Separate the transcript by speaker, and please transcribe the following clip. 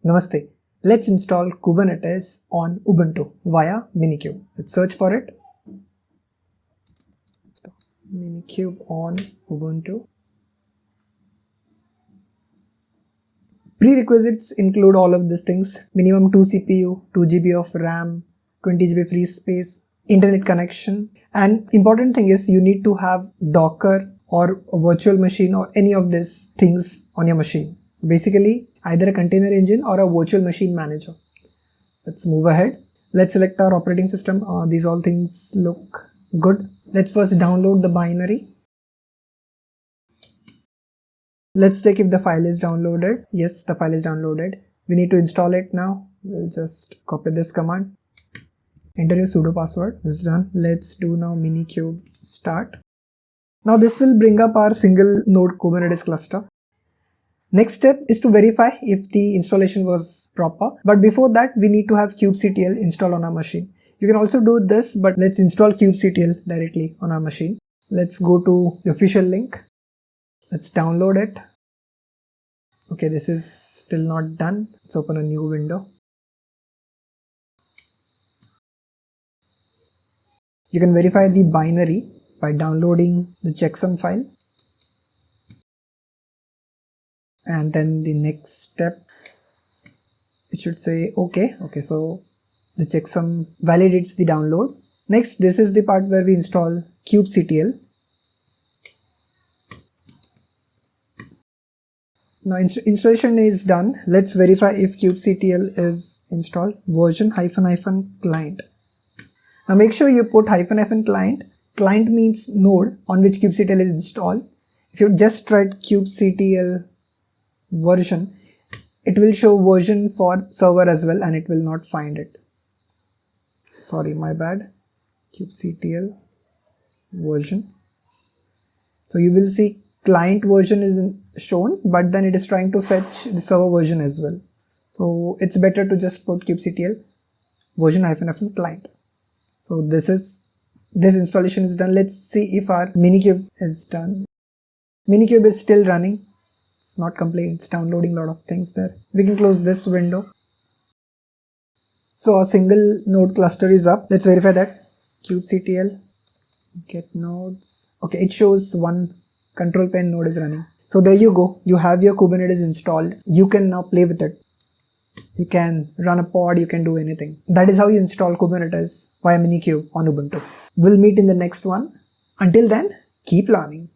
Speaker 1: Namaste. Let's install Kubernetes on Ubuntu via Minikube. Let's search for it. Minikube on Ubuntu. Prerequisites include all of these things. Minimum 2 CPU, 2 GB of RAM, 20 GB free space, internet connection. And important thing is you need to have Docker or a virtual machine or any of these things on your machine. Basically, either a container engine or a virtual machine manager. Let's move ahead. Let's select our operating system. These all things look good. Let's first download the binary. Let's check if the file is downloaded. Yes, the file is downloaded. We need to install it now. We'll just copy this command. Enter your sudo password. This is done. Let's do now Minikube start. Now this will bring up our single node Kubernetes cluster. Next step is to verify if the installation was proper. But before that, we need to have kubectl installed on our machine. You can also do this, but let's install kubectl directly on our machine. Let's go to the official link. Let's download it. Okay, this is still not done. Let's open a new window. You can verify the binary by downloading the checksum file. And then the next step, it should say okay. So the checksum validates the download. Next, this is the part where we install kubectl. Now installation is done. Let's verify if kubectl is installed. Version -- client. Now make sure you put -- client. Client means node on which kubectl is installed. If you just write kubectl version, it will show version for server as well and it will not find it. Sorry, my bad. Kubectl version. So you will see client version is shown, but then it is trying to fetch the server version as well. So it's better to just put kubectl version -- client. So this installation is done. Let's see if our Minikube is done. Minikube is still running. It's not complete. It's downloading a lot of things there. We can close this window. So a single node cluster is up. Let's verify that. Kubectl get nodes. Okay, it shows one control plane node is running. So there you go. You have your Kubernetes installed. You can now play with it. You can run a pod. You can do anything. That is how you install Kubernetes via Minikube on Ubuntu. We'll meet in the next one. Until then, keep learning.